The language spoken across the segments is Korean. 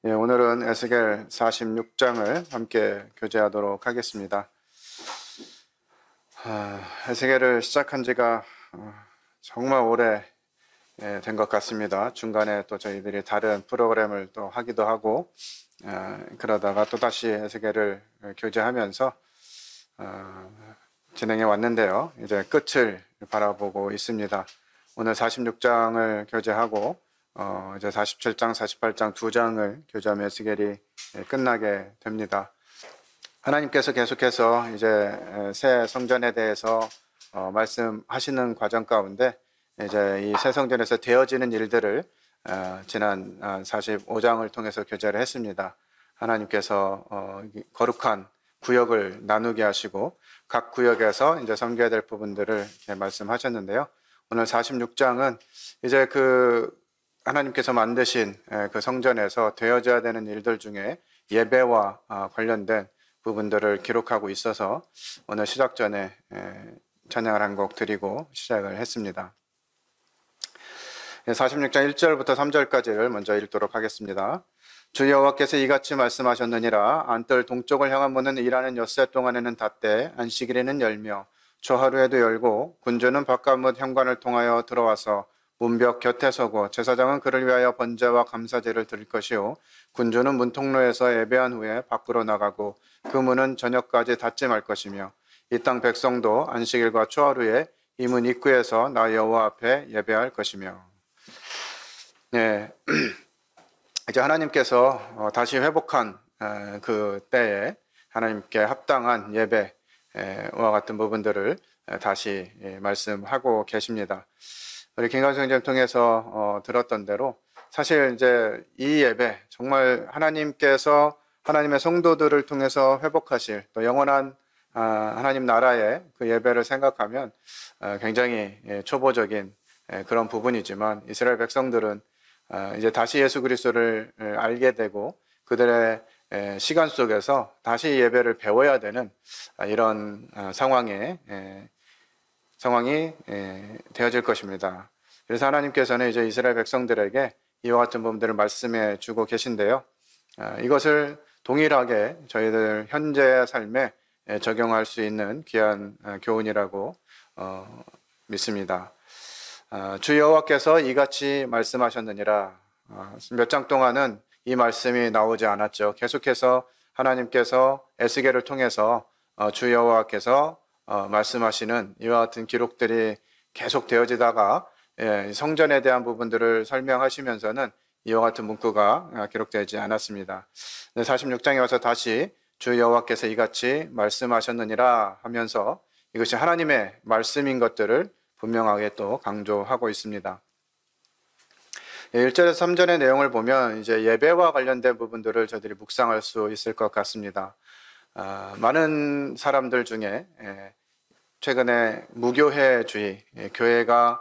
예, 오늘은 에스겔 46장을 함께 교제하도록 하겠습니다. 에스겔을 시작한 지가 정말 오래 된 것 같습니다. 중간에 또 저희들이 다른 프로그램을 또 하기도 하고 그러다가 또다시 에스겔을 교제하면서 진행해 왔는데요. 이제 끝을 바라보고 있습니다. 오늘 46장을 교제하고 이제 47장, 48장 두 장을 교제하며 에스겔이 끝나게 됩니다. 하나님께서 계속해서 이제 새 성전에 대해서 말씀하시는 과정 가운데 이제 이 새 성전에서 되어지는 일들을 지난 45장을 통해서 교제를 했습니다. 하나님께서 거룩한 구역을 나누게 하시고 각 구역에서 이제 섬겨야 될 부분들을 말씀하셨는데요. 오늘 46장은 이제 하나님께서 만드신 그 성전에서 되어져야 되는 일들 중에 예배와 관련된 부분들을 기록하고 있어서 오늘 시작 전에 찬양을 한 곡 드리고 시작을 했습니다. 46장 1절부터 3절까지를 먼저 읽도록 하겠습니다. 주 여호와께서 이같이 말씀하셨느니라. 안뜰 동쪽을 향한 문은 일하는 엿새 동안에는 닫되 안식일에는 열며 초하루에도 열고 군주는 바깥문 현관을 통하여 들어와서 문벽 곁에 서고 제사장은 그를 위하여 번제와 감사제를 드릴 것이요 군주는 문통로에서 예배한 후에 밖으로 나가고 그 문은 저녁까지 닫지 말 것이며 이 땅 백성도 안식일과 초하루에 이 문 입구에서 나 여호와 앞에 예배할 것이며. 네, 이제 하나님께서 다시 회복한 그 때에 하나님께 합당한 예배와 같은 부분들을 다시 말씀하고 계십니다. 우리 김관성전을 통해서 들었던 대로 사실 이제 이 예배 정말 하나님께서 하나님의 성도들을 통해서 회복하실 또 영원한 하나님 나라의 그 예배를 생각하면 굉장히 초보적인 그런 부분이지만 이스라엘 백성들은 이제 다시 예수 그리스도를 알게 되고 그들의 시간 속에서 다시 예배를 배워야 되는 이런 상황이 되어질 것입니다. 그래서 하나님께서는 이제 이스라엘 백성들에게 이와 같은 부분들을 말씀해 주고 계신데요. 이것을 동일하게 저희들 현재 삶에 적용할 수 있는 귀한 교훈이라고 믿습니다. 주 여호와께서 이같이 말씀하셨느니라. 몇 장 동안은 이 말씀이 나오지 않았죠. 계속해서 하나님께서 에스겔을 통해서 주 여호와께서 말씀하시는 이와 같은 기록들이 계속 되어지다가 성전에 대한 부분들을 설명하시면서는 이와 같은 문구가 기록되지 않았습니다. 46장에 와서 다시 주 여호와께서 이같이 말씀하셨느니라 하면서 이것이 하나님의 말씀인 것들을 분명하게 또 강조하고 있습니다. 1절에서 3절의 내용을 보면 이제 예배와 관련된 부분들을 저희들이 묵상할 수 있을 것 같습니다. 많은 사람들 중에 최근에 무교회주의, 교회가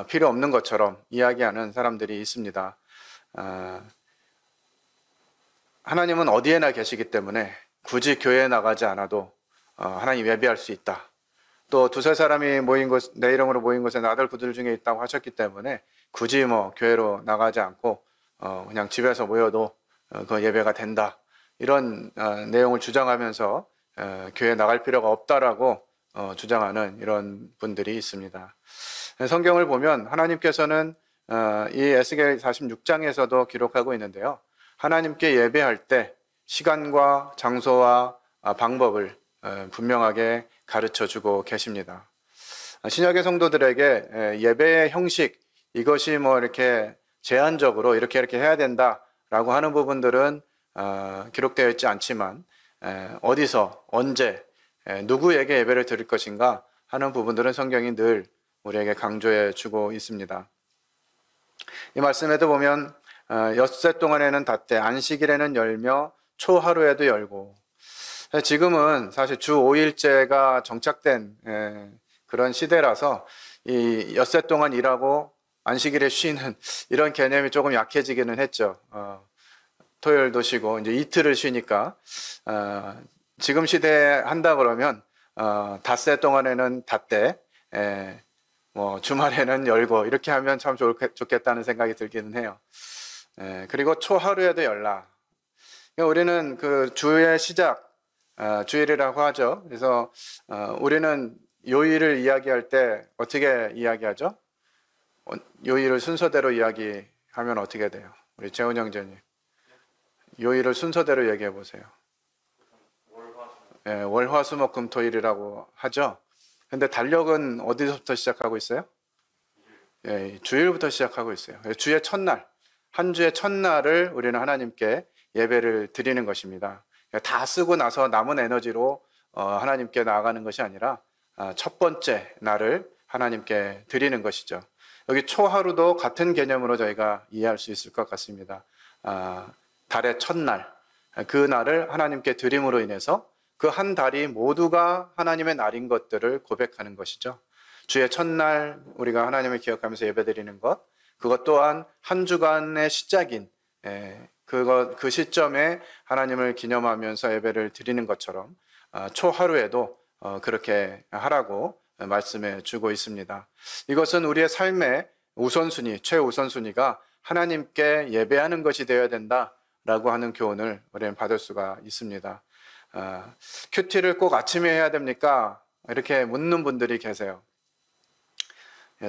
필요 없는 것처럼 이야기하는 사람들이 있습니다. 하나님은 어디에나 계시기 때문에 굳이 교회에 나가지 않아도 하나님 예배할 수 있다. 또 두세 사람이 모인 곳, 내 이름으로 모인 곳에 나들 그들 중에 있다고 하셨기 때문에 굳이 교회로 나가지 않고 그냥 집에서 모여도 그 예배가 된다. 이런 내용을 주장하면서 교회에 나갈 필요가 없다라고 주장하는 이런 분들이 있습니다. 성경을 보면 하나님께서는 이 에스겔 46장에서도 기록하고 있는데요. 하나님께 예배할 때 시간과 장소와 방법을 분명하게 가르쳐 주고 계십니다. 신약의 성도들에게 예배의 형식, 이것이 이렇게 제한적으로 이렇게 해야 된다라고 하는 부분들은 기록되어 있지 않지만 어디서, 언제, 누구에게 예배를 드릴 것인가 하는 부분들은 성경이 늘 우리에게 강조해 주고 있습니다. 이 말씀에도 보면 엿새 동안에는 닫되 안식일에는 열며 초하루에도 열고, 지금은 사실 주 5일제가 정착된 그런 시대라서 이 엿새 동안 일하고 안식일에 쉬는 이런 개념이 조금 약해지기는 했죠. 토요일도 쉬고 이제 이틀을 쉬니까 지금 시대에 한다 그러면 닷새 동안에는 닫되 주말에는 열고 이렇게 하면 참 좋겠다는 생각이 들기는 해요. 그리고 초하루에도 열라. 그러니까 우리는 그 주의 시작, 주일이라고 하죠. 그래서 우리는 요일을 이야기할 때 어떻게 이야기하죠? 요일을 순서대로 이야기하면 어떻게 돼요? 우리 재훈 형제님. 요일을 순서대로 얘기해 보세요. 예, 월, 화, 수, 목, 금, 토, 일이라고 하죠. 근데 달력은 어디서부터 시작하고 있어요? 예, 주일부터 시작하고 있어요. 주의 첫날, 한 주의 첫날을 우리는 하나님께 예배를 드리는 것입니다. 다 쓰고 나서 남은 에너지로 하나님께 나아가는 것이 아니라 첫 번째 날을 하나님께 드리는 것이죠. 여기 초하루도 같은 개념으로 저희가 이해할 수 있을 것 같습니다. 달의 첫날, 그 날을 하나님께 드림으로 인해서 그 한 달이 모두가 하나님의 날인 것들을 고백하는 것이죠. 주의 첫날 우리가 하나님을 기억하면서 예배드리는 것, 그것 또한 한 주간의 시작인 그 시점에 하나님을 기념하면서 예배를 드리는 것처럼 초하루에도 그렇게 하라고 말씀해 주고 있습니다. 이것은 우리의 삶의 우선순위, 최우선순위가 하나님께 예배하는 것이 되어야 된다라고 하는 교훈을 우리는 받을 수가 있습니다. 큐티를 꼭 아침에 해야 됩니까? 이렇게 묻는 분들이 계세요.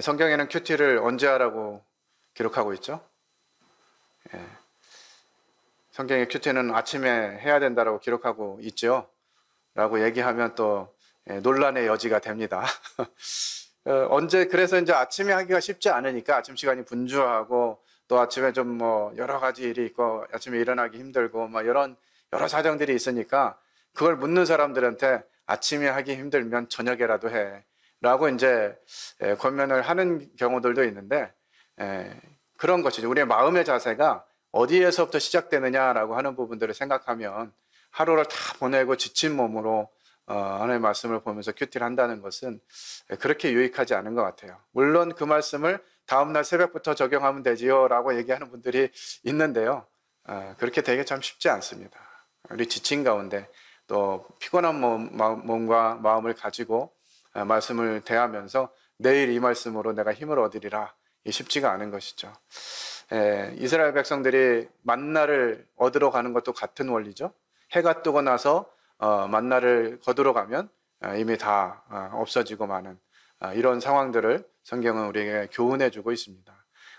성경에는 큐티를 언제 하라고 기록하고 있죠? 성경의 큐티는 아침에 해야 된다라고 기록하고 있죠. 라고 얘기하면 또 논란의 여지가 됩니다. 언제 그래서 이제 아침에 하기가 쉽지 않으니까 아침 시간이 분주하고 또 아침에 좀 뭐 여러 가지 일이 있고 아침에 일어나기 힘들고 뭐 이런 여러 사정들이 있으니까 그걸 묻는 사람들한테 아침에 하기 힘들면 저녁에라도 해라고 이제 권면을 하는 경우들도 있는데 그런 것이죠. 우리의 마음의 자세가 어디에서부터 시작되느냐라고 하는 부분들을 생각하면 하루를 다 보내고 지친 몸으로 하나님의 말씀을 보면서 큐티를 한다는 것은 그렇게 유익하지 않은 것 같아요. 물론 그 말씀을 다음날 새벽부터 적용하면 되지요 라고 얘기하는 분들이 있는데요. 그렇게 되게 참 쉽지 않습니다. 우리 지친 가운데 또 피곤한 몸과 마음을 가지고 말씀을 대하면서 내일 이 말씀으로 내가 힘을 얻으리라 쉽지가 않은 것이죠. 이스라엘 백성들이 만나를 얻으러 가는 것도 같은 원리죠. 해가 뜨고 나서 만나를 거두러 가면 이미 다 없어지고 마는 이런 상황들을 성경은 우리에게 교훈해 주고 있습니다.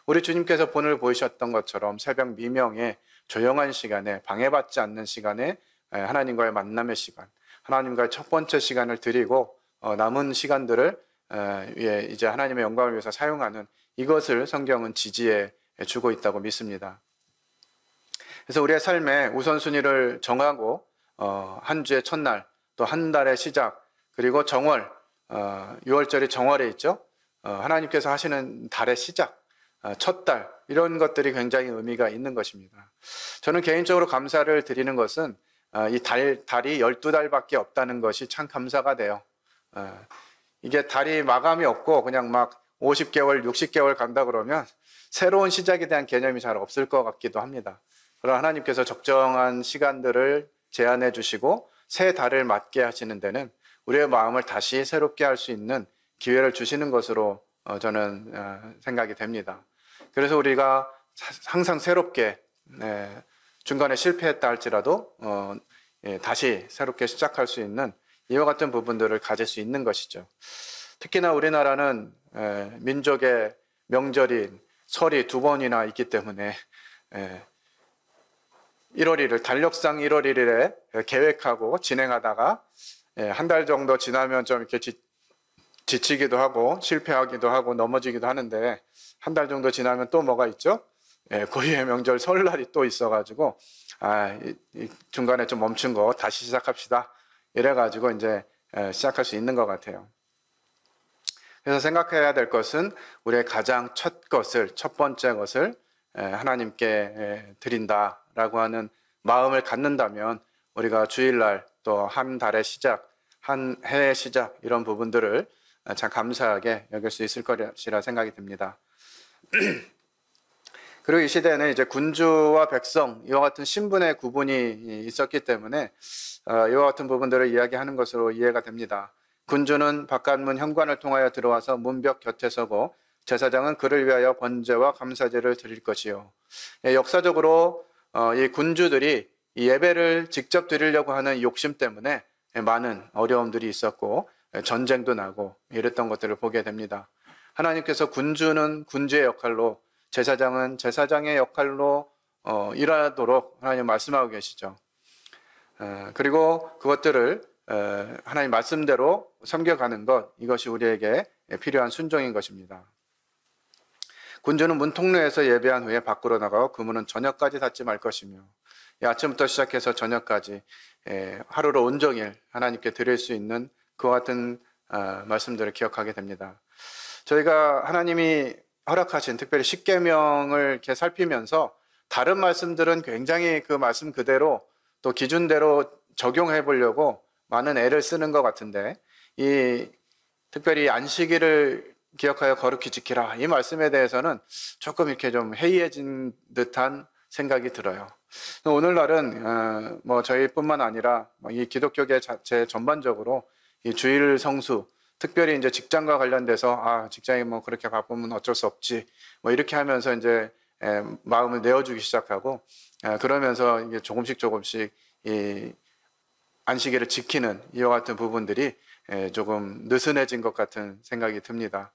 우리 주님께서 본을 보이셨던 것처럼 새벽 미명에 조용한 시간에 방해받지 않는 시간에 하나님과의 만남의 시간, 하나님과의 첫 번째 시간을 드리고 남은 시간들을 이제 하나님의 영광을 위해서 사용하는 이것을 성경은 지지해 주고 있다고 믿습니다. 그래서 우리의 삶의 우선순위를 정하고 한 주의 첫날, 또 한 달의 시작, 그리고 정월, 6월절이 정월에 있죠. 하나님께서 하시는 달의 시작, 첫 달, 이런 것들이 굉장히 의미가 있는 것입니다. 저는 개인적으로 감사를 드리는 것은 이 달이 12달밖에 없다는 것이 참 감사가 돼요. 이게 달이 마감이 없고 그냥 막 50개월, 60개월 간다 그러면 새로운 시작에 대한 개념이 잘 없을 것 같기도 합니다. 그러나 하나님께서 적정한 시간들을 제한해 주시고 새 달을 맞게 하시는 데는 우리의 마음을 다시 새롭게 할 수 있는 기회를 주시는 것으로 저는 생각이 됩니다. 그래서 우리가 항상 새롭게 중간에 실패했다 할지라도 다시 새롭게 시작할 수 있는 이와 같은 부분들을 가질 수 있는 것이죠. 특히나 우리나라는 민족의 명절인 설이 2번이나 있기 때문에 1월 1일, 달력상 1월 1일에 계획하고 진행하다가 한 달 정도 지나면 좀 이렇게 지치기도 하고 실패하기도 하고 넘어지기도 하는데 한 달 정도 지나면 또 뭐가 있죠? 고유의 명절 설날이 또 있어가지고 중간에 좀 멈춘 거 다시 시작합시다. 이래가지고 이제 시작할 수 있는 것 같아요. 그래서 생각해야 될 것은 우리의 가장 첫 번째 것을 하나님께 드린다라고 하는 마음을 갖는다면 우리가 주일날 또 한 달의 시작, 한 해의 시작 이런 부분들을 참 감사하게 여길 수 있을 것이라 생각이 듭니다. 그리고 이 시대에는 이제 군주와 백성 이와 같은 신분의 구분이 있었기 때문에 이와 같은 부분들을 이야기하는 것으로 이해가 됩니다. 군주는 바깥문 현관을 통하여 들어와서 문벽 곁에 서고 제사장은 그를 위하여 번제와 감사제를 드릴 것이요. 역사적으로 이 군주들이 이 예배를 직접 드리려고 하는 욕심 때문에 많은 어려움들이 있었고 전쟁도 나고 이랬던 것들을 보게 됩니다. 하나님께서 군주는 군주의 역할로, 제사장은 제사장의 역할로 일하도록 하나님 말씀하고 계시죠. 그리고 그것들을 하나님 말씀대로 섬겨가는 것, 이것이 우리에게 필요한 순종인 것입니다. 군주는 문 통로에서 예배한 후에 밖으로 나가고 그 문은 저녁까지 닫지 말 것이며, 아침부터 시작해서 저녁까지 하루로 온종일 하나님께 드릴 수 있는 그와 같은 말씀들을 기억하게 됩니다. 저희가 하나님이 허락하신 특별히 십계명을 이렇게 살피면서 다른 말씀들은 굉장히 그 말씀 그대로 또 기준대로 적용해 보려고 많은 애를 쓰는 것 같은데, 이 특별히 안식일을 기억하여 거룩히 지키라, 이 말씀에 대해서는 조금 이렇게 좀 해이해진 듯한 생각이 들어요. 오늘날은 뭐 저희뿐만 아니라 이 기독교계 자체 전반적으로 이 주일 성수, 특별히 이제 직장과 관련돼서 직장이 뭐 그렇게 바쁘면 어쩔 수 없지, 뭐 이렇게 하면서 이제 마음을 내어주기 시작하고, 그러면서 이게 조금씩 이 안식일을 지키는 이와 같은 부분들이 조금 느슨해진 것 같은 생각이 듭니다.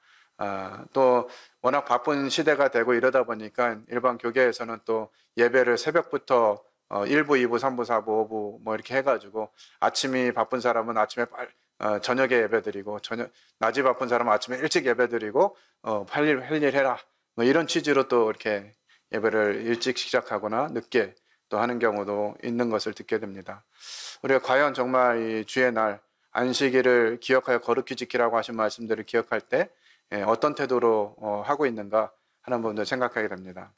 또 워낙 바쁜 시대가 되고 이러다 보니까 일반 교계에서는 또 예배를 새벽부터 1부, 2부, 3부, 4부, 5부 뭐 이렇게 해가지고, 아침이 바쁜 사람은 아침에 저녁에 예배드리고, 낮이 바쁜 사람은 아침에 일찍 예배드리고, 할 일 해라, 뭐 이런 취지로 또 이렇게 예배를 일찍 시작하거나 늦게 또 하는 경우도 있는 것을 듣게 됩니다. 우리가 과연 정말 이 주의 날 안식일을 기억하여 거룩히 지키라고 하신 말씀들을 기억할 때 어떤 태도로 하고 있는가 하는 부분도 생각하게 됩니다.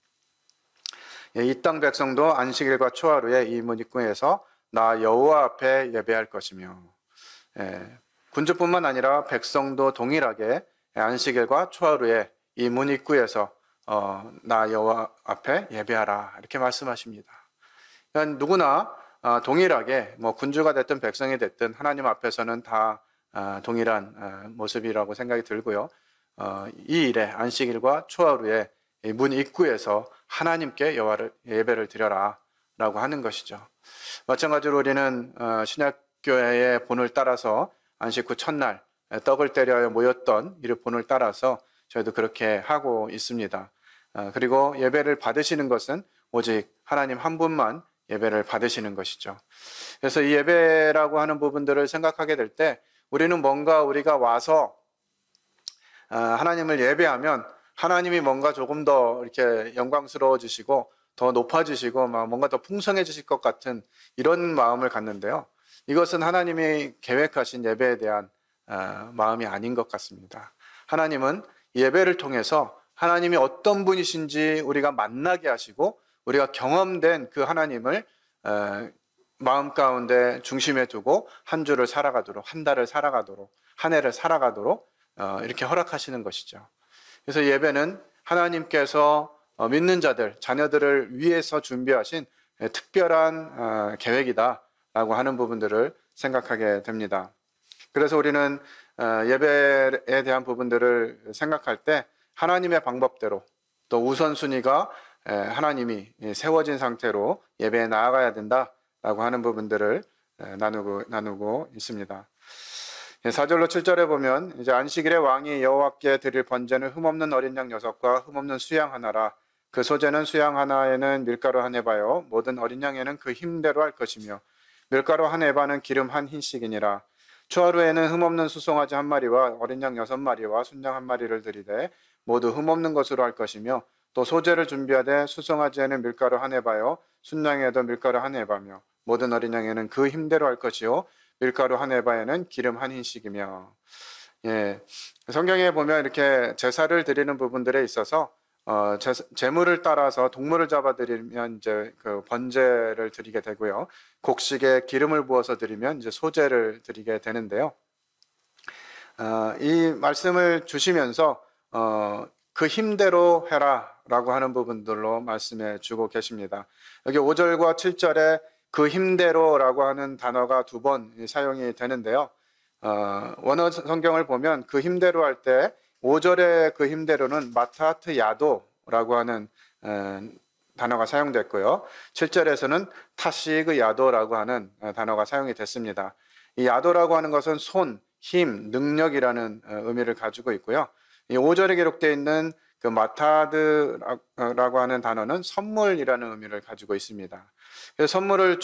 이 땅 백성도 안식일과 초하루에 이 문 입구에서 나 여호와 앞에 예배할 것이며, 군주뿐만 아니라 백성도 동일하게 안식일과 초하루에 이 문 입구에서 나 여호와 앞에 예배하라, 이렇게 말씀하십니다. 그러니까 누구나 동일하게 뭐 군주가 됐든 백성이 됐든 하나님 앞에서는 다 동일한 모습이라고 생각이 들고요. 이 일에 안식일과 초하루에 문 입구에서 하나님께 예배를 드려라 라고 하는 것이죠. 마찬가지로 우리는 신약교회의 본을 따라서 안식 후 첫날 떡을 때려 모였던 이 본을 따라서 저희도 그렇게 하고 있습니다. 그리고 예배를 받으시는 것은 오직 하나님 한 분만 예배를 받으시는 것이죠. 그래서 이 예배라고 하는 부분들을 생각하게 될 때, 우리는 뭔가 우리가 와서 하나님을 예배하면 하나님이 뭔가 조금 더 이렇게 영광스러워지시고 더 높아지시고 뭔가 더 풍성해지실 것 같은 이런 마음을 갖는데요. 이것은 하나님이 계획하신 예배에 대한 마음이 아닌 것 같습니다. 하나님은 예배를 통해서 하나님이 어떤 분이신지 우리가 만나게 하시고, 우리가 경험된 그 하나님을 마음 가운데 중심에 두고 한 주를 살아가도록, 한 달을 살아가도록, 한 해를 살아가도록 이렇게 허락하시는 것이죠. 그래서 예배는 하나님께서 믿는 자들, 자녀들을 위해서 준비하신 특별한 계획이다라고 하는 부분들을 생각하게 됩니다. 그래서 우리는 예배에 대한 부분들을 생각할 때 하나님의 방법대로, 또 우선순위가 하나님이 세워진 상태로 예배에 나아가야 된다라고 하는 부분들을 나누고 있습니다. 4절로 7절에 보면 이제 안식일에 왕이 여호와께 드릴 번제는 흠없는 어린 양 6과 흠없는 수양 하나라. 그 소재는 수양 하나에는 밀가루 한 에바요 모든 어린 양에는 그 힘대로 할 것이며, 밀가루 한 에바는 기름 한 흰씩이니라. 초하루에는 흠없는 수송아지 한 마리와 어린 양 6마리와 순양 한 마리를 드리되 모두 흠없는 것으로 할 것이며, 또 소재를 준비하되 수송아지에는 밀가루 한 에바요 순양에도 밀가루 한 에바며 모든 어린 양에는 그 힘대로 할 것이요 밀가루 한 에바에는 기름 한 흰씩이며. 성경에 보면 이렇게 제사를 드리는 부분들에 있어서 제물을 따라서 동물을 잡아 드리면 이제 그 번제를 드리게 되고요. 곡식에 기름을 부어서 드리면 이제 소제를 드리게 되는데요. 이 말씀을 주시면서 그 힘대로 해라라고 하는 부분들로 말씀해 주고 계십니다. 여기 5절과 7절에 그 힘대로라고 하는 단어가 2번 사용이 되는데요. 원어 성경을 보면 그 힘대로 할 때 5절의 그 힘대로는 마타트 야도라고 하는 단어가 사용됐고요. 7절에서는 타시그 야도라고 하는 단어가 사용이 됐습니다. 이 야도라고 하는 것은 손, 힘, 능력이라는 의미를 가지고 있고요. 이 5절에 기록되어 있는 그 마타드라고 하는 단어는 선물이라는 의미를 가지고 있습니다. 그래서 선물을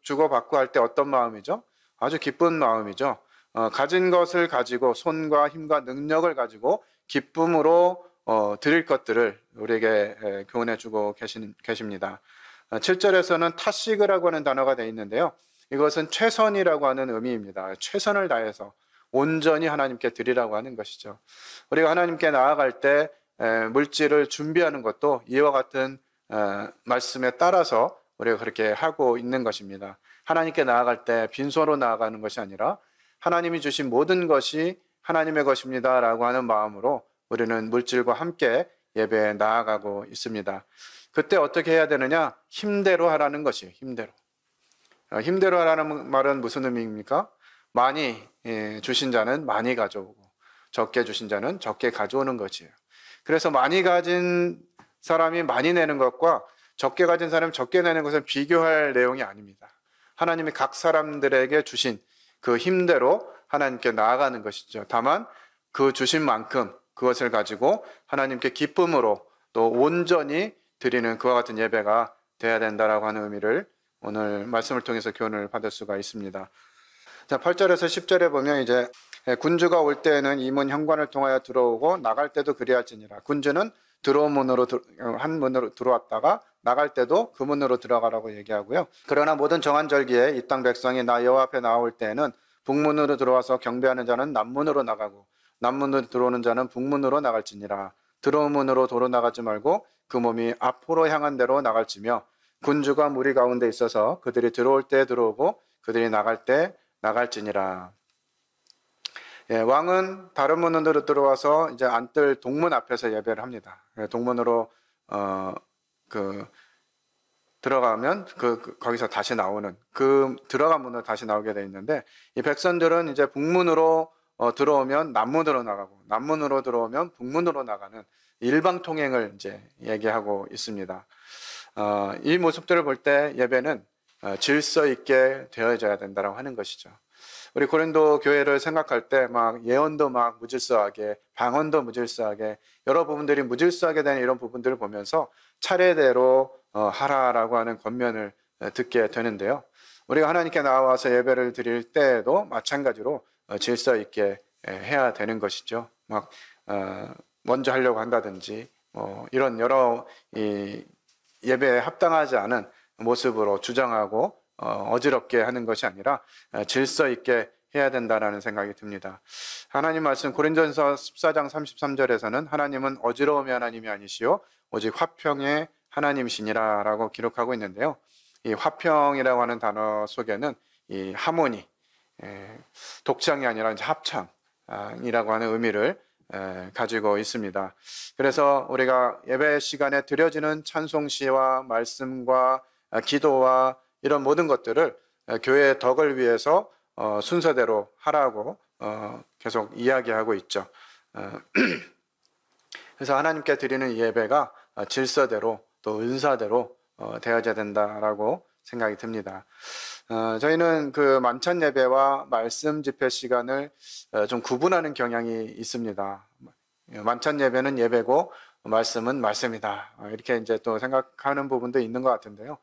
주고받고 할 때 어떤 마음이죠? 아주 기쁜 마음이죠. 가진 것을 가지고 손과 힘과 능력을 가지고 기쁨으로 드릴 것들을 우리에게 교훈해 주고 계십니다. 7절에서는 타시그라고 하는 단어가 되어 있는데요. 이것은 최선이라고 하는 의미입니다. 최선을 다해서 온전히 하나님께 드리라고 하는 것이죠. 우리가 하나님께 나아갈 때 물질을 준비하는 것도 이와 같은 말씀에 따라서 우리가 그렇게 하고 있는 것입니다. 하나님께 나아갈 때 빈손으로 나아가는 것이 아니라 하나님이 주신 모든 것이 하나님의 것입니다 라고 하는 마음으로 우리는 물질과 함께 예배에 나아가고 있습니다. 그때 어떻게 해야 되느냐? 힘대로 하라는 것이에요. 힘대로. 힘대로 하라는 말은 무슨 의미입니까? 많이 주신 자는 많이 가져오고 적게 주신 자는 적게 가져오는 것이에요. 그래서 많이 가진 사람이 많이 내는 것과 적게 가진 사람이 적게 내는 것은 비교할 내용이 아닙니다. 하나님이 각 사람들에게 주신 그 힘대로 하나님께 나아가는 것이죠. 다만 그 주신 만큼 그것을 가지고 하나님께 기쁨으로 또 온전히 드리는 그와 같은 예배가 돼야 된다라고 하는 의미를 오늘 말씀을 통해서 교훈을 받을 수가 있습니다. 자, 8절에서 10절에 보면 이제 군주가 올 때에는 이 문 현관을 통하여 들어오고 나갈 때도 그리할지니라. 군주는 들어온 문으로 한 문으로 들어왔다가 나갈 때도 그 문으로 들어가라고 얘기하고요. 그러나 모든 정한 절기에 이 땅 백성이 나 여호와 앞에 나올 때에는 북문으로 들어와서 경배하는 자는 남문으로 나가고 남문으로 들어오는 자는 북문으로 나갈지니라. 들어온 문으로 도로 나가지 말고 그 몸이 앞으로 향한 대로 나갈지며 군주가 무리 가운데 있어서 그들이 들어올 때 들어오고 그들이 나갈 때 나갈지니라. 예, 왕은 다른 문으로 들어와서 이제 안뜰 동문 앞에서 예배를 합니다. 동문으로 들어가면 거기서 다시 나오는 들어간 문으로 다시 나오게 돼 있는데 이 백성들은 이제 북문으로 들어오면 남문으로 나가고 남문으로 들어오면 북문으로 나가는 일방 통행을 이제 얘기하고 있습니다. 이 모습들을 볼 때 예배는 질서 있게 되어져야 된다고 하는 것이죠. 우리 고린도 교회를 생각할 때 막 예언도 막 무질서하게, 방언도 무질서하게, 여러 부분들이 무질서하게 되는 이런 부분들을 보면서 차례대로 하라라고 하는 권면을 듣게 되는데요. 우리가 하나님께 나와서 예배를 드릴 때에도 마찬가지로 질서 있게 해야 되는 것이죠. 막 먼저 하려고 한다든지 이런 여러 예배에 합당하지 않은 모습으로 주장하고 어지럽게 하는 것이 아니라 질서 있게 해야 된다라는 생각이 듭니다. 하나님 말씀 고린도전서 14장 33절에서는 하나님은 어지러움의 하나님이 아니시오 오직 화평의 하나님이시니라 라고 기록하고 있는데요. 이 화평이라고 하는 단어 속에는 이 하모니, 독창이 아니라 이제 합창이라고 하는 의미를 가지고 있습니다. 그래서 우리가 예배 시간에 드려지는 찬송시와 말씀과 기도와 이런 모든 것들을 교회의 덕을 위해서 순서대로 하라고 계속 이야기하고 있죠. 그래서 하나님께 드리는 예배가 질서대로 또 은사대로 되어져야 된다라고 생각이 듭니다. 저희는 그 만찬 예배와 말씀 집회 시간을 좀 구분하는 경향이 있습니다. 만찬 예배는 예배고 말씀은 말씀이다. 이렇게 이제 또 생각하는 부분도 있는 것 같은데요.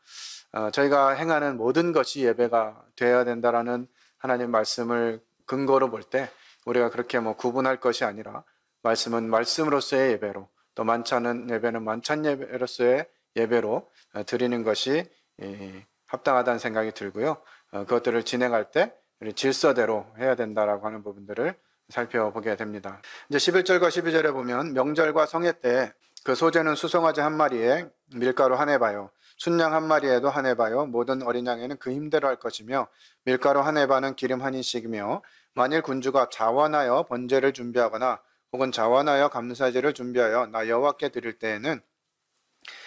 저희가 행하는 모든 것이 예배가 되어야 된다라는 하나님 말씀을 근거로 볼 때 우리가 그렇게 뭐 구분할 것이 아니라 말씀은 말씀으로서의 예배로 또 만찬은 예배는 만찬 예배로서의 예배로 드리는 것이 합당하다는 생각이 들고요. 그것들을 진행할 때 질서대로 해야 된다라고 하는 부분들을 살펴보게 됩니다. 이제 11절과 12절에 보면 명절과 성회 때 그 소재는 수송아지 한 마리에 밀가루 한 해바요 순양 한 마리에도 한 해바요 모든 어린 양에는 그 힘대로 할 것이며 밀가루 한 해바는 기름 한 인씩이며 만일 군주가 자원하여 번제를 준비하거나 혹은 자원하여 감사제를 준비하여 나 여호와께 드릴 때에는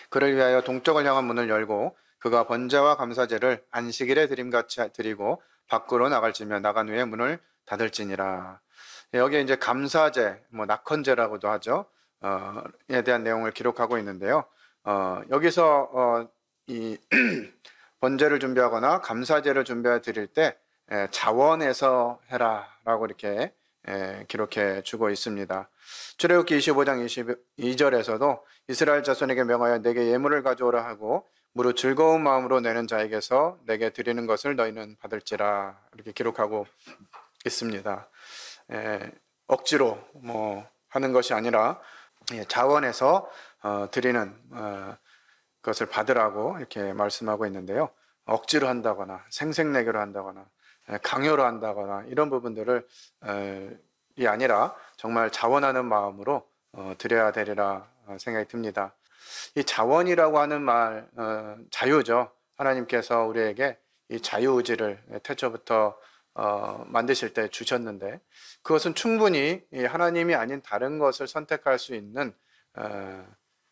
그를 위하여 동쪽을 향한 문을 열고 그가 번제와 감사제를 안식일에 드림같이 드리고 밖으로 나갈지며 나간 후에 문을 닫을지니라. 여기에 이제 감사제, 낙헌제라고도 하죠. 에 대한 내용을 기록하고 있는데요. 여기서 이 번제를 준비하거나 감사제를 준비해 드릴 때 자원해서 해라라고 이렇게 기록해 주고 있습니다. 출애굽기 25장 22절에서도 이스라엘 자손에게 명하여 내게 예물을 가져오라 하고 무릇 즐거운 마음으로 내는 자에게서 내게 드리는 것을 너희는 받을지라 이렇게 기록하고 있습니다. 억지로 뭐 하는 것이 아니라 자원해서 드리는 것을 받으라고 이렇게 말씀하고 있는데요. 억지로 한다거나 생색내기로 한다거나 강요로 한다거나 이런 부분들을 이 아니라 정말 자원하는 마음으로 드려야 되리라 생각이 듭니다. 이 자원이라고 하는 말 자유죠. 하나님께서 우리에게 이 자유의지를 태초부터 만드실 때 주셨는데 그것은 충분히 하나님이 아닌 다른 것을 선택할 수 있는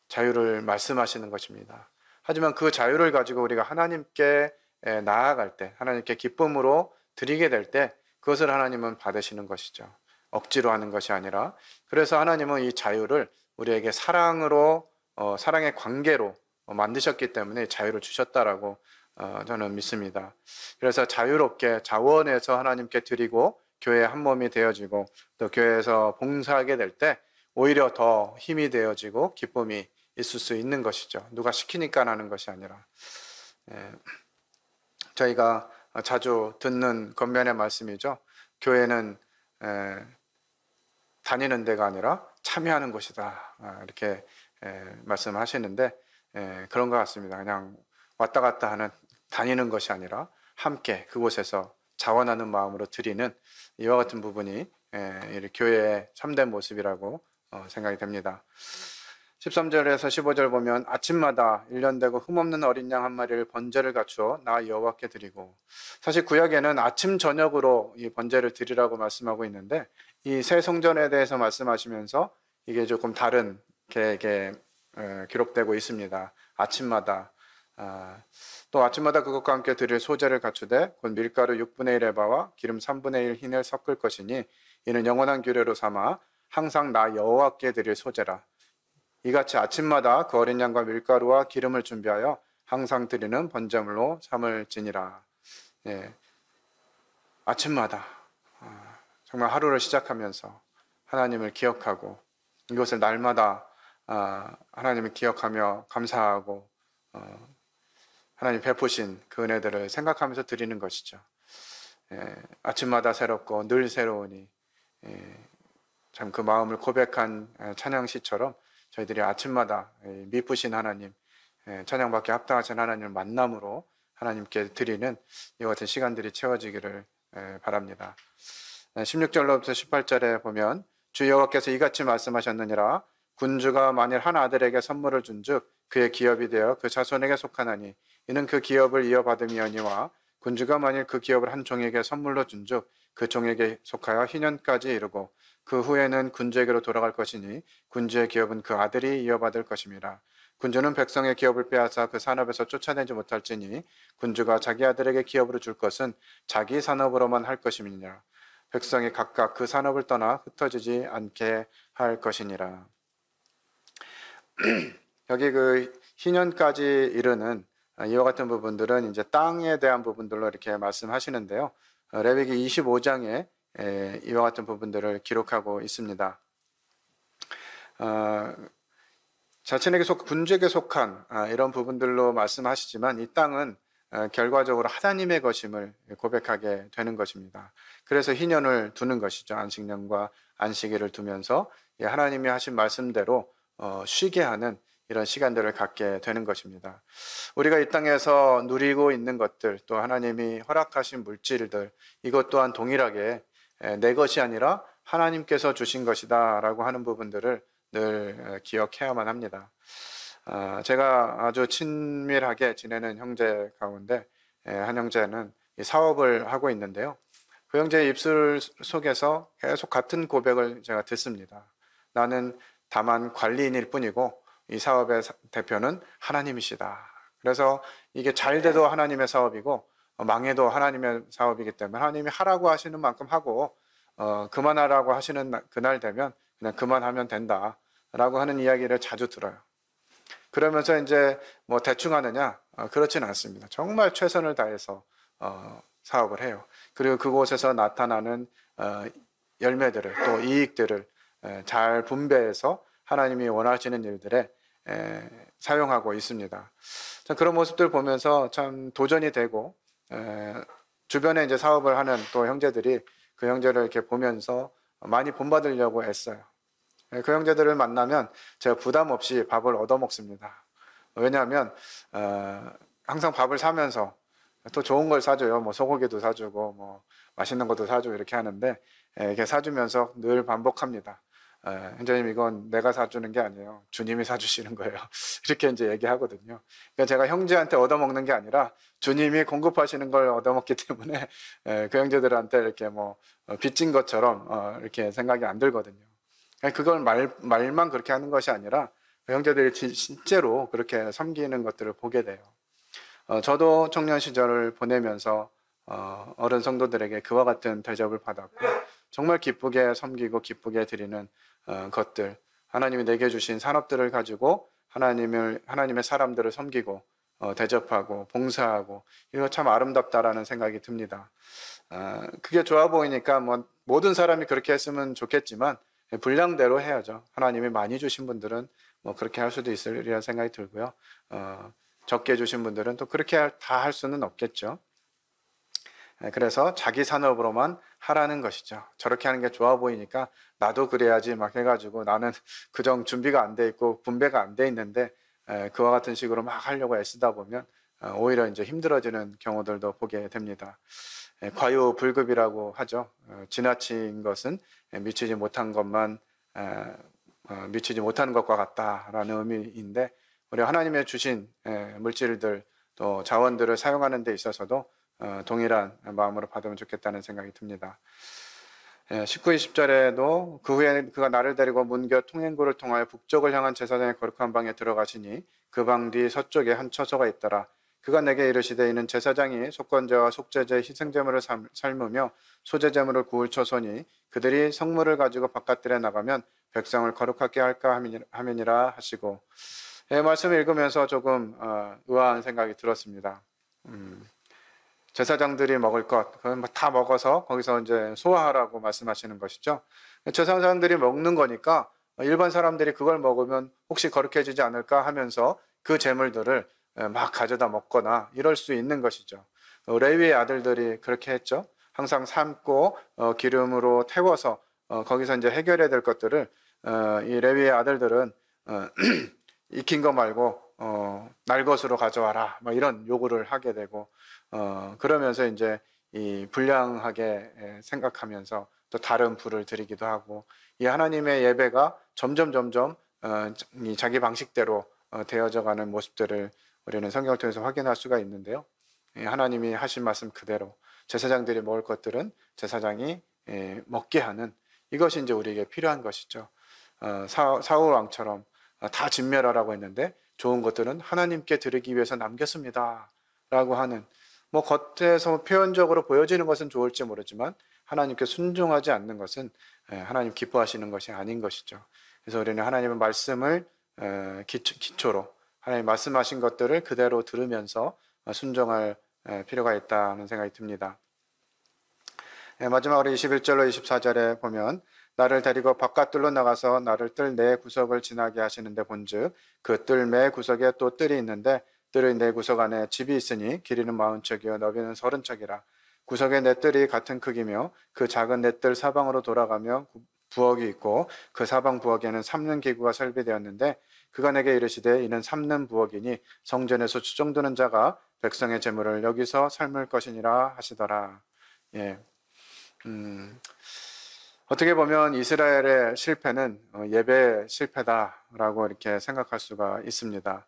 자유를 말씀하시는 것입니다. 하지만 그 자유를 가지고 우리가 하나님께 나아갈 때, 하나님께 기쁨으로 드리게 될 때 그것을 하나님은 받으시는 것이죠. 억지로 하는 것이 아니라. 그래서 하나님은 이 자유를 우리에게 사랑으로, 사랑의 관계로 만드셨기 때문에 자유를 주셨다라고 저는 믿습니다. 그래서 자유롭게 자원해서 하나님께 드리고 교회의 한 몸이 되어지고 또 교회에서 봉사하게 될 때 오히려 더 힘이 되어지고 기쁨이 있을 수 있는 것이죠. 누가 시키니까 하는 것이 아니라. 저희가 자주 듣는 겉면의 말씀이죠. 교회는 다니는 데가 아니라 참여하는 곳이다. 이렇게 말씀하시는데 그런 것 같습니다. 그냥 왔다 갔다 하는 다니는 것이 아니라 함께 그곳에서 자원하는 마음으로 드리는 이와 같은 부분이 교회의 참된 모습이라고 생각이 됩니다. 13절에서 15절 보면 아침마다 1년 되고 흠없는 어린 양 한 마리를 번제를 갖추어 나 여호와께 드리고, 사실 구약에는 아침 저녁으로 이 번제를 드리라고 말씀하고 있는데 이 새 성전에 대해서 말씀하시면서 이게 조금 다른 게 기록되고 있습니다. 아침마다 또 아침마다 그것과 함께 드릴 소제를 갖추되 곧 밀가루 6분의 1 에바와 기름 3분의 1 흰을 섞을 것이니 이는 영원한 규례로 삼아 항상 나 여호와께 드릴 소제라. 이같이 아침마다 그 어린 양과 밀가루와 기름을 준비하여 항상 드리는 번제물로 삼을지니라. 아침마다 정말 하루를 시작하면서 하나님을 기억하고 이것을 날마다 하나님을 기억하며 감사하고 하나님 베푸신 그 은혜들을 생각하면서 드리는 것이죠. 아침마다 새롭고 늘 새로우니 참 그 마음을 고백한 찬양시처럼 저희들이 아침마다 미쁘신 하나님, 찬양받기 합당하신 하나님을 만남으로 하나님께 드리는 이와 같은 시간들이 채워지기를 바랍니다. 16절로부터 18절에 보면 주 여호와께서 이같이 말씀하셨느니라. 군주가 만일 한 아들에게 선물을 준즉 그의 기업이 되어 그 자손에게 속하나니 이는 그 기업을 이어받음이oni와 군주가 만일 그 기업을 한 종에게 선물로 준즉 그 종에게 속하여 희년까지 이르고 그 후에는 군주에게로 돌아갈 것이니 군주의 기업은 그 아들이 이어받을 것임이라. 군주는 백성의 기업을 빼앗아 그 산업에서 쫓아내지 못할지니 군주가 자기 아들에게 기업으로 줄 것은 자기 산업으로만 할 것임이니라. 백성이 각각 그 산업을 떠나 흩어지지 않게 할 것이니라. 여기 그 희년까지 이르는 이와 같은 부분들은 이제 땅에 대한 부분들로 이렇게 말씀하시는데요. 레위기 25장에 이와 같은 부분들을 기록하고 있습니다. 자신에게 군주에게 속한 이런 부분들로 말씀하시지만 이 땅은 결과적으로 하나님의 것임을 고백하게 되는 것입니다. 그래서 희년을 두는 것이죠. 안식년과 안식일을 두면서 하나님이 하신 말씀대로 쉬게 하는 이런 시간들을 갖게 되는 것입니다. 우리가 이 땅에서 누리고 있는 것들, 또 하나님이 허락하신 물질들, 이것 또한 동일하게 내 것이 아니라 하나님께서 주신 것이다 라고 하는 부분들을 늘 기억해야만 합니다. 제가 아주 친밀하게 지내는 형제 가운데 한 형제는 사업을 하고 있는데요. 그 형제의 입술 속에서 계속 같은 고백을 제가 듣습니다. 나는 다만 관리인일 뿐이고 이 사업의 대표는 하나님이시다. 그래서 이게 잘 돼도 하나님의 사업이고 망해도 하나님의 사업이기 때문에 하나님이 하라고 하시는 만큼 하고 그만하라고 하시는 그날 되면 그냥 그만하면 된다 라고 하는 이야기를 자주 들어요. 그러면서 이제 뭐 대충 하느냐? 그렇지는 않습니다. 정말 최선을 다해서 사업을 해요. 그리고 그곳에서 나타나는 열매들을 또 이익들을 잘 분배해서 하나님이 원하시는 일들에 사용하고 있습니다. 참 그런 모습들 보면서 참 도전이 되고 주변에 이제 사업을 하는 또 형제들이 그 형제를 이렇게 보면서 많이 본받으려고 애써요. 그 형제들을 만나면 제가 부담 없이 밥을 얻어 먹습니다. 왜냐하면 항상 밥을 사면서 또 좋은 걸 사줘요. 뭐 소고기도 사주고 뭐 맛있는 것도 사주고 이렇게 하는데 이렇게 사주면서 늘 반복합니다. 형제님, 이건 내가 사주는 게 아니에요. 주님이 사주시는 거예요. 이렇게 이제 얘기하거든요. 그러니까 제가 형제한테 얻어먹는 게 아니라 주님이 공급하시는 걸 얻어먹기 때문에 그 형제들한테 이렇게 뭐 빚진 것처럼 이렇게 생각이 안 들거든요. 그걸 말만 그렇게 하는 것이 아니라 형제들이 실제로 그렇게 섬기는 것들을 보게 돼요. 저도 청년 시절을 보내면서 어른 성도들에게 그와 같은 대접을 받았고 정말 기쁘게 섬기고 기쁘게 드리는 것들, 하나님이 내게 주신 산업들을 가지고 하나님의 사람들을 섬기고 대접하고 봉사하고 이거 참 아름답다라는 생각이 듭니다. 그게 좋아 보이니까 뭐 모든 사람이 그렇게 했으면 좋겠지만 분량대로 해야죠. 하나님이 많이 주신 분들은 뭐 그렇게 할 수도 있으리라 생각이 들고요. 적게 주신 분들은 또 그렇게 다 할 수는 없겠죠. 그래서 자기 산업으로만 하라는 것이죠. 저렇게 하는 게 좋아 보이니까 나도 그래야지 막 해가지고 나는 그정 준비가 안 돼 있고 분배가 안 돼 있는데 그와 같은 식으로 막 하려고 애쓰다 보면 오히려 이제 힘들어지는 경우들도 보게 됩니다. 과유불급이라고 하죠. 지나친 것은 미치지 못한 것만 미치지 못하는 것과 같다라는 의미인데 우리 하나님의 주신 물질들 또 자원들을 사용하는 데 있어서도 동일한 마음으로 받으면 좋겠다는 생각이 듭니다. 19, 20절에도 그 후에 그가 나를 데리고 문곁 통행구를 통하여 북쪽을 향한 제사장의 거룩한 방에 들어가시니 그 방 뒤 서쪽에 한 처소가 있더라. 그가 내게 이르시되 이는 제사장이 속건제와 속죄제 희생제물을 삶으며 소제제물을 구울 처소니 그들이 성물을 가지고 바깥들에 나가면 백성을 거룩하게 할까 함이니라 하시고 말씀을 읽으면서 조금 의아한 생각이 들었습니다. 제사장들이 먹을 것, 그건 다 먹어서 거기서 이제 소화하라고 말씀하시는 것이죠. 제사장들이 먹는 거니까 일반 사람들이 그걸 먹으면 혹시 거룩해지지 않을까 하면서 그 제물들을 막 가져다 먹거나 이럴 수 있는 것이죠. 레위의 아들들이 그렇게 했죠. 항상 삶고 기름으로 태워서 거기서 이제 해결해야 될 것들을 이 레위의 아들들은 익힌 거 말고 날 것으로 가져와라 뭐 이런 요구를 하게 되고 그러면서 이제 이 불량하게 생각하면서 또 다른 불을 드리기도 하고 이 하나님의 예배가 점점 이 자기 방식대로 되어져 가는 모습들을 우리는 성경을 통해서 확인할 수가 있는데요. 하나님이 하신 말씀 그대로 제사장들이 먹을 것들은 제사장이 먹게 하는 이것이 이제 우리에게 필요한 것이죠. 사울 왕처럼 다 진멸하라고 했는데 좋은 것들은 하나님께 드리기 위해서 남겼습니다 라고 하는 뭐 겉에서 표현적으로 보여지는 것은 좋을지 모르지만 하나님께 순종하지 않는 것은 하나님 기뻐하시는 것이 아닌 것이죠. 그래서 우리는 하나님의 말씀을 기초로 하나님 말씀하신 것들을 그대로 들으면서 순종할 필요가 있다는 생각이 듭니다. 마지막으로 21절로 24절에 보면 나를 데리고 바깥들로 나가서 나를 뜰 네 구석을 지나게 하시는데 본즉 그 뜰 매 구석에 또 뜰이 있는데 뜰의 네 구석 안에 집이 있으니 길이는 40척이요 너비는 30척이라 구석의 네 뜰이 같은 크기며 그 작은 네 뜰 사방으로 돌아가며 부엌이 있고 그 사방 부엌에는 삶는 기구가 설비되었는데 그가 내게 이르시되 이는 삶는 부엌이니 성전에서 추정드는 자가 백성의 재물을 여기서 삶을 것이니라 하시더라. 어떻게 보면 이스라엘의 실패는 예배 실패다라고 이렇게 생각할 수가 있습니다.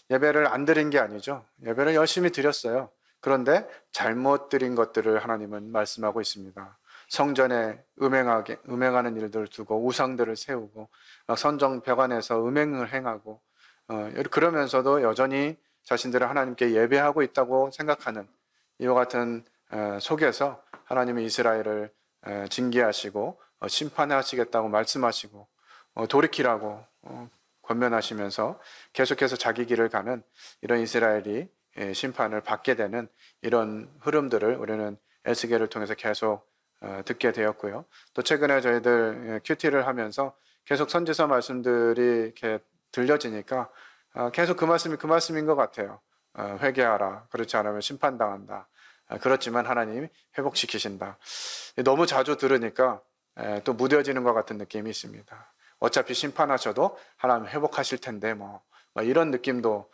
예배를 안 드린 게 아니죠. 예배를 열심히 드렸어요. 그런데 잘못 드린 것들을 하나님은 말씀하고 있습니다. 성전에 음행하는 일들을 두고 우상들을 세우고 선정 벽안에서 음행을 행하고 그러면서도 여전히 자신들을 하나님께 예배하고 있다고 생각하는 이와 같은 속에서 하나님이 이스라엘을 징계하시고 심판하시겠다고 말씀하시고 돌이키라고 권면하시면서 계속해서 자기 길을 가는 이런 이스라엘이 심판을 받게 되는 이런 흐름들을 우리는 에스겔을 통해서 계속 듣게 되었고요. 또 최근에 저희들 큐티를 하면서 계속 선지서 말씀들이 이렇게 들려지니까 계속 그 말씀인 것 같아요. 회개하라. 그렇지 않으면 심판당한다. 그렇지만 하나님이 회복시키신다. 너무 자주 들으니까 또 무뎌지는 것 같은 느낌이 있습니다. 어차피 심판하셔도 하나님 회복하실 텐데 뭐 이런 느낌도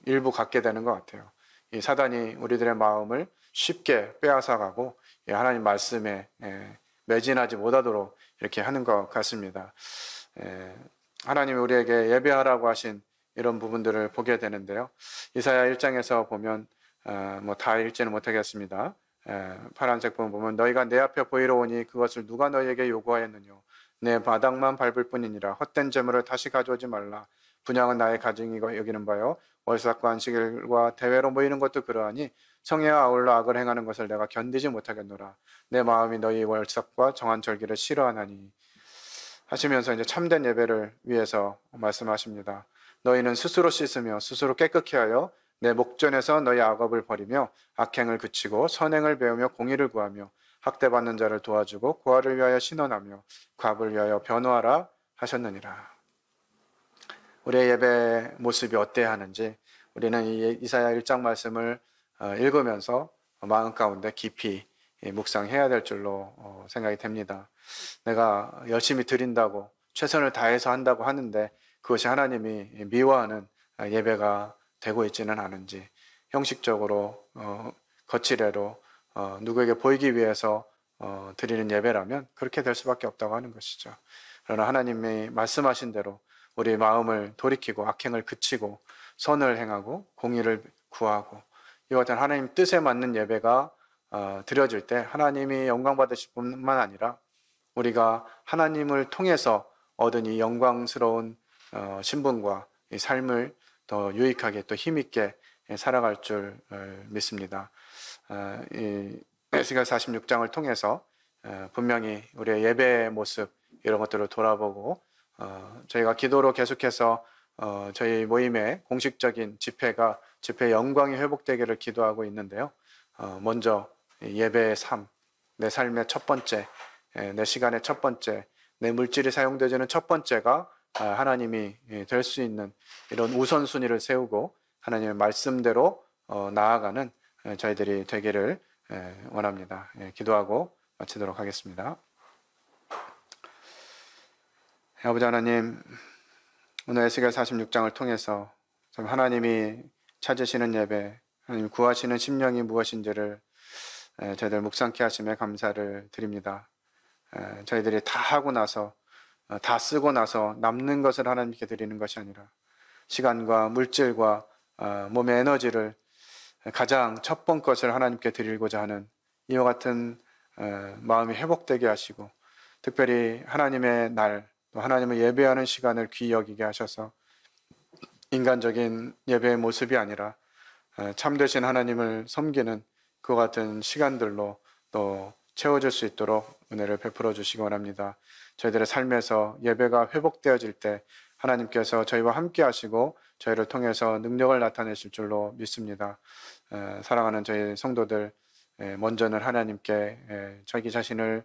일부 갖게 되는 것 같아요. 이 사단이 우리들의 마음을 쉽게 빼앗아가고 하나님 말씀에 매진하지 못하도록 이렇게 하는 것 같습니다. 하나님이 우리에게 예배하라고 하신 이런 부분들을 보게 되는데요. 이사야 1장에서 보면 뭐 다 읽지는 못하겠습니다. 파란색 부분 보면 너희가 내 앞에 보이러 오니 그것을 누가 너희에게 요구하였느냐 내 바닥만 밟을 뿐이니라. 헛된 재물을 다시 가져오지 말라. 분양은 나의 가증이고 여기는 바요 월삭과 안식일과 대회로 모이는 것도 그러하니 성회와 아울러 악을 행하는 것을 내가 견디지 못하겠노라. 내 마음이 너희 월삭과 정한 절기를 싫어하나니 하시면서 이제 참된 예배를 위해서 말씀하십니다. 너희는 스스로 씻으며 스스로 깨끗게 하여 내 목전에서 너희 악업을 버리며 악행을 그치고 선행을 배우며 공의를 구하며 학대받는 자를 도와주고 고아를 위하여 신원하며 과부를 위하여 변호하라 하셨느니라. 우리의 예배 모습이 어때야 하는지 우리는 이 이사야 1장 말씀을 읽으면서 마음 가운데 깊이 묵상해야 될 줄로 생각이 됩니다. 내가 열심히 드린다고 최선을 다해서 한다고 하는데 그것이 하나님이 미워하는 예배가 되고 있지는 않은지, 형식적으로 거칠애로 누구에게 보이기 위해서 드리는 예배라면 그렇게 될 수밖에 없다고 하는 것이죠. 그러나 하나님이 말씀하신 대로 우리 마음을 돌이키고 악행을 그치고 선을 행하고 공의를 구하고 이와 같은 하나님 뜻에 맞는 예배가 드려질 때 하나님이 영광 받으실 뿐만 아니라 우리가 하나님을 통해서 얻은 이 영광스러운 신분과 이 삶을 더 유익하게 또 힘있게 살아갈 줄 믿습니다. 이 에스겔 46장을 통해서 분명히 우리의 예배의 모습 이런 것들을 돌아보고 저희가 기도로 계속해서 저희 모임의 공식적인 집회 영광이 회복되기를 기도하고 있는데요. 먼저 예배의 삶, 내 삶의 첫 번째, 내 시간의 첫 번째, 내 물질이 사용되지는 첫 번째가 하나님이 될 수 있는 이런 우선순위를 세우고 하나님의 말씀대로 나아가는 저희들이 되기를 원합니다. 기도하고 마치도록 하겠습니다. 아버지 하나님, 오늘 에스겔 46장을 통해서 하나님이 찾으시는 예배, 하나님 구하시는 심령이 무엇인지를 저희들 묵상케 하심에 감사를 드립니다. 저희들이 다 하고 나서 다 쓰고 나서 남는 것을 하나님께 드리는 것이 아니라 시간과 물질과 몸의 에너지를 가장 첫 번 것을 하나님께 드리고자 하는 이와 같은 마음이 회복되게 하시고 특별히 하나님의 날, 또 하나님을 예배하는 시간을 귀히 여기게 하셔서 인간적인 예배의 모습이 아니라 참되신 하나님을 섬기는 그와 같은 시간들로 또 채워질 수 있도록 은혜를 베풀어 주시기 원합니다. 저희들의 삶에서 예배가 회복되어질 때 하나님께서 저희와 함께 하시고 저희를 통해서 능력을 나타내실 줄로 믿습니다. 사랑하는 저희 성도들, 먼저는 하나님께 자기 자신을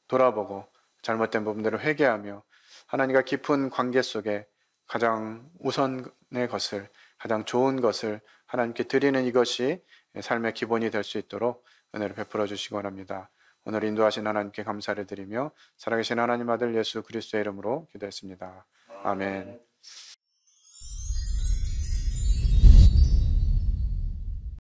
돌아보고 잘못된 부분들을 회개하며 하나님과 깊은 관계 속에 가장 우선의 것을, 가장 좋은 것을 하나님께 드리는 이것이 삶의 기본이 될 수 있도록 은혜를 베풀어 주시기 원합니다. 오늘 인도하신 하나님께 감사를 드리며 살아계신 하나님 아들 예수 그리스도의 이름으로 기도했습니다. 아멘.